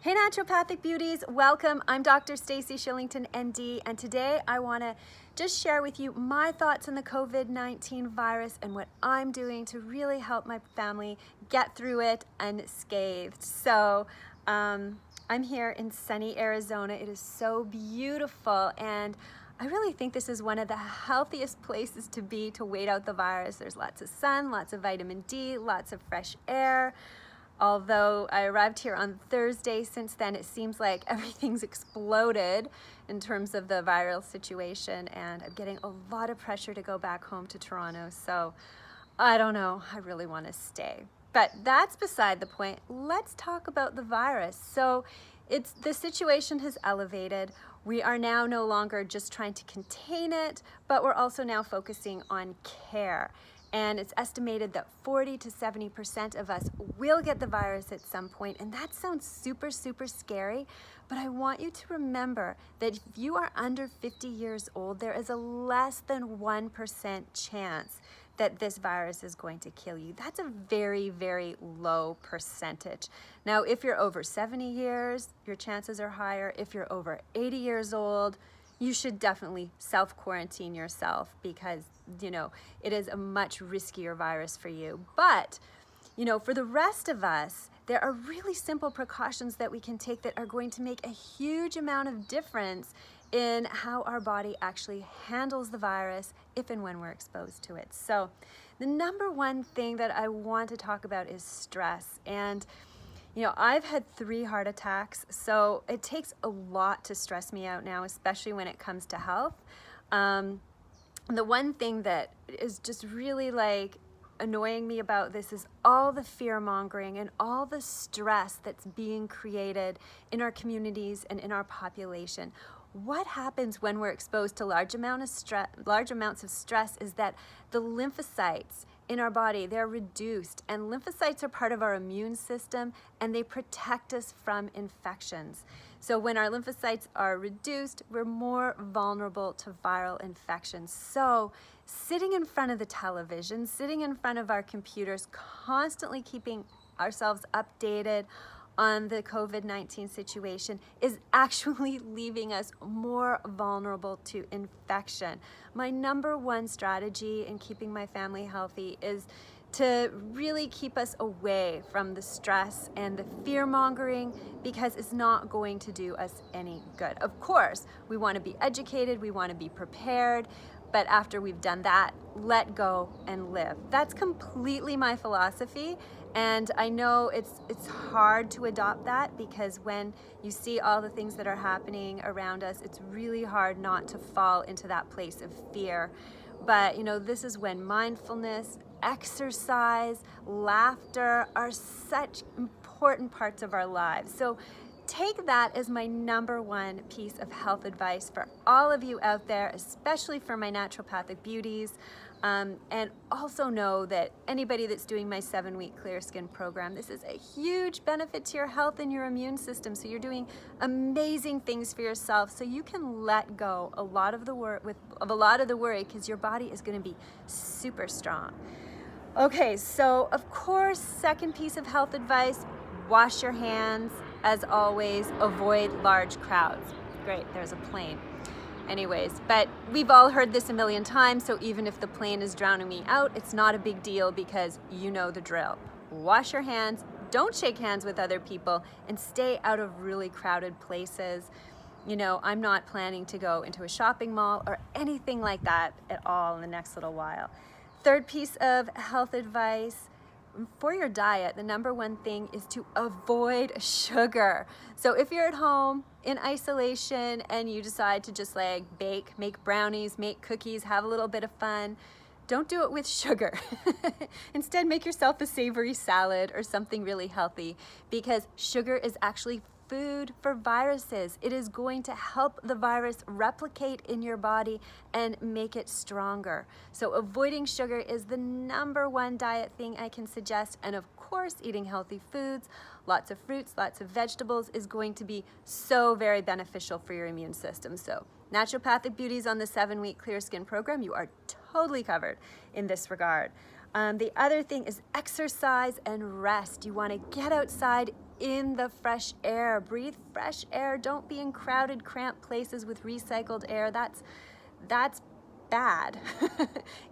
Hey Naturopathic Beauties, welcome. I'm Dr. Stacy Shillington, ND, and today I want to just share with you my thoughts on the COVID-19 virus and what I'm doing to really help my family get through it unscathed. So I'm here in sunny Arizona. It is so beautiful, and I really think this is one of the healthiest places to be to wait out the virus. There's lots of sun, lots of vitamin D, lots of fresh air. Although I arrived here on Thursday, since then it seems like everything's exploded in terms of the viral situation, and I'm getting a lot of pressure to go back home to Toronto. So I don't know, I really want to stay. But that's beside the point. Let's talk about the virus. So the situation has elevated. We are now no longer just trying to contain it, but we're also now focusing on care. And it's estimated that 40 to 70% of us will get the virus at some point. And that sounds super, super scary. But I want you to remember that if you are under 50 years old, there is a less than 1% chance that this virus is going to kill you. That's a very, very low percentage. Now, if you're over 70 years, your chances are higher. If you're over 80 years old, you should definitely self-quarantine yourself because, it is a much riskier virus for you. But, for the rest of us, there are really simple precautions that we can take that are going to make a huge amount of difference in how our body actually handles the virus if and when we're exposed to it. So the number one thing that I want to talk about is stress. And I've had 3 heart attacks, so it takes a lot to stress me out now, especially when it comes to health. The one thing that is just really annoying me about this is all the fear mongering and all the stress that's being created in our communities and in our population. What happens when we're exposed to large amounts of stress is that the lymphocytes in our body, they're reduced, and lymphocytes are part of our immune system and they protect us from infections. So when our lymphocytes are reduced, we're more vulnerable to viral infections. So sitting in front of the television, sitting in front of our computers, constantly keeping ourselves updated on the COVID-19 situation is actually leaving us more vulnerable to infection. My number one strategy in keeping my family healthy is to really keep us away from the stress and the fear mongering, because it's not going to do us any good. Of course, we want to be educated, we want to be prepared, but after we've done that, let go and live. That's completely my philosophy. And I know it's hard to adopt that, because when you see all the things that are happening around us, it's really hard not to fall into that place of fear. But this is when mindfulness, exercise, laughter are such important parts of our lives. So take that as my number one piece of health advice for all of you out there, especially for my naturopathic beauties. And also know that anybody that's doing my 7-week Clear Skin program, this is a huge benefit to your health and your immune system. So you're doing amazing things for yourself, so you can let go a lot of the worry, because your body is going to be super strong. Okay, so of course, second piece of health advice: wash your hands. As always, avoid large crowds. Great, there's a plane. Anyways, but we've all heard this a million times, so even if the plane is drowning me out, it's not a big deal, because you know the drill. Wash your hands, don't shake hands with other people, and stay out of really crowded places. I'm not planning to go into a shopping mall or anything like that at all in the next little while. Third piece of health advice: for your diet, the number one thing is to avoid sugar. So if you're at home in isolation and you decide to just bake, make brownies, make cookies, have a little bit of fun, don't do it with sugar. Instead, make yourself a savory salad or something really healthy, because sugar is actually food for viruses. It is going to help the virus replicate in your body and make it stronger. So avoiding sugar is the number one diet thing I can suggest. And of course, eating healthy foods, lots of fruits, lots of vegetables, is going to be so very beneficial for your immune system. So Naturopathic Beauties on the 7-week Clear Skin program, you are totally covered in this regard. The other thing is exercise and rest. You want to get outside in the fresh air. Breathe fresh air. Don't be in crowded, cramped places with recycled air. That's bad.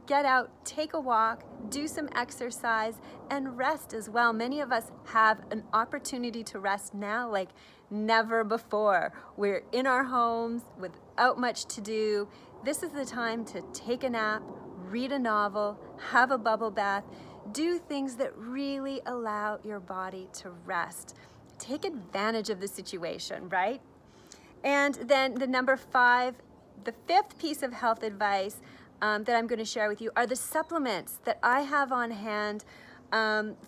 Get out, take a walk, do some exercise, and rest as well. Many of us have an opportunity to rest now like never before. We're in our homes without much to do. This is the time to take a nap, read a novel, have a bubble bath, do things that really allow your body to rest. Take advantage of the situation, right? And then the fifth piece of health advice that I'm going to share with you are the supplements that I have on hand.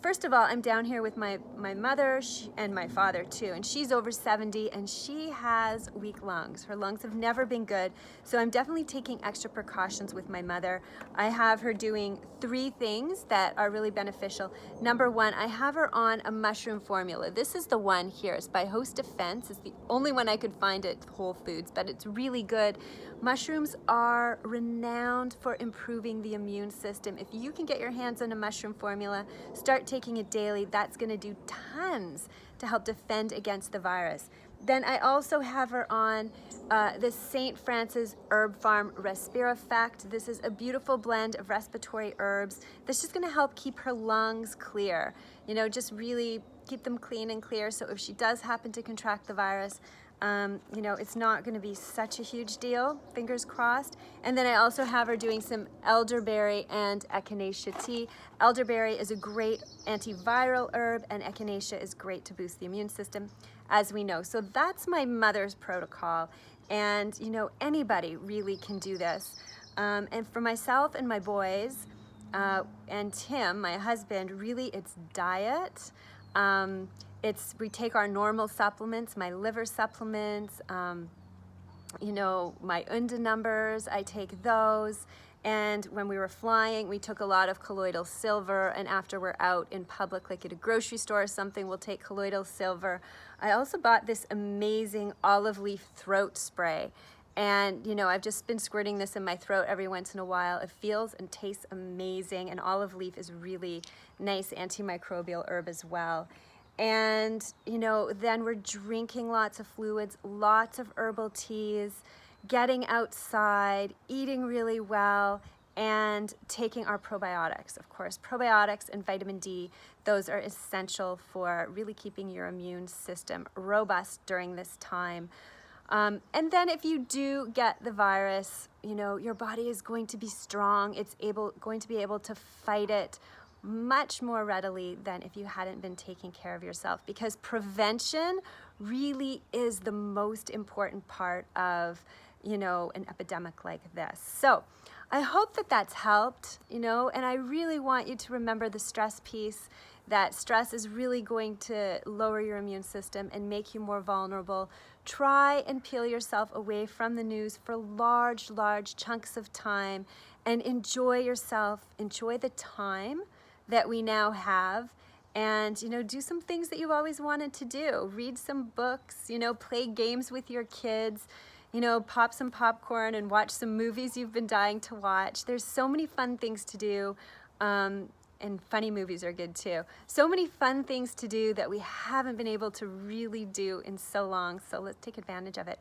First of all, I'm down here with my mother and my father too, and she's over 70 and she has weak lungs. Her lungs have never been good, so I'm definitely taking extra precautions with my mother. I have her doing 3 things that are really beneficial. Number 1, I have her on a mushroom formula. This is the one here. It's by Host Defense. It's the only one I could find at Whole Foods, but it's really good. Mushrooms are renowned for improving the immune system. If you can get your hands on a mushroom formula, start taking it daily. That's going to do tons to help defend against the virus. Then I also have her on the St. Francis Herb Farm Respirifect. This is a beautiful blend of respiratory herbs that's just going to help keep her lungs clear. You know, just really keep them clean and clear, so if she does happen to contract the virus, you know, it's not going to be such a huge deal, fingers crossed. And then I also have her doing some elderberry and echinacea tea. Elderberry is a great antiviral herb, and echinacea is great to boost the immune system, as we know. So that's my mother's protocol, and you know, anybody really can do this. And for myself and my boys, and Tim, my husband, really it's diet. We take our normal supplements, my liver supplements, you know, my UNDA numbers, I take those. And when we were flying, we took a lot of colloidal silver, and after we're out in public, like at a grocery store or something, we'll take colloidal silver. I also bought this amazing olive leaf throat spray. And, you know, I've just been squirting this in my throat every once in a while. It feels and tastes amazing, and olive leaf is really nice antimicrobial herb as well. And, you know, then we're drinking lots of fluids, lots of herbal teas, getting outside, eating really well, and taking our probiotics, of course. Probiotics and vitamin D, those are essential for really keeping your immune system robust during this time. And then if you do get the virus, you know, your body is going to be strong. It's going to be able to fight it much more readily than if you hadn't been taking care of yourself, because prevention really is the most important part of, you know, an epidemic like this. So I hope that that's helped, you know, and I really want you to remember the stress piece, that stress is really going to lower your immune system and make you more vulnerable. Try and peel yourself away from the news for large chunks of time and enjoy yourself, enjoy the time that we now have, and, you know, do some things that you've always wanted to do. Read some books, you know, play games with your kids, you know, pop some popcorn and watch some movies you've been dying to watch. There's so many fun things to do, and funny movies are good too. So many fun things to do that we haven't been able to really do in so long, so let's take advantage of it.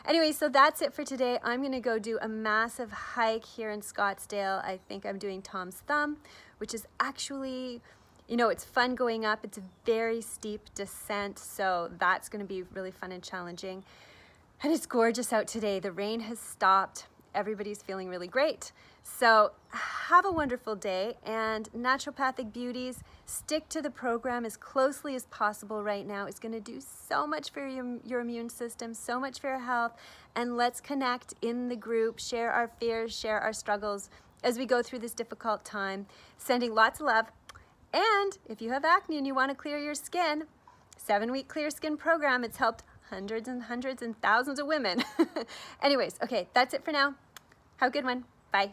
Anyway, so that's it for today. I'm gonna go do a massive hike here in Scottsdale. I think I'm doing Tom's Thumb, which is actually, you know, it's fun going up. It's a very steep descent, so that's gonna be really fun and challenging. And it's gorgeous out today. The rain has stopped. Everybody's feeling really great. So have a wonderful day, and Naturopathic Beauties, stick to the program as closely as possible right now. It's going to do so much for your immune system, so much for your health, and let's connect in the group, share our fears, share our struggles as we go through this difficult time. Sending lots of love. And if you have acne and you want to clear your skin, 7-week Clear Skin program, it's helped hundreds and thousands of women. Anyways, okay, that's it for now. Have a good one. Bye.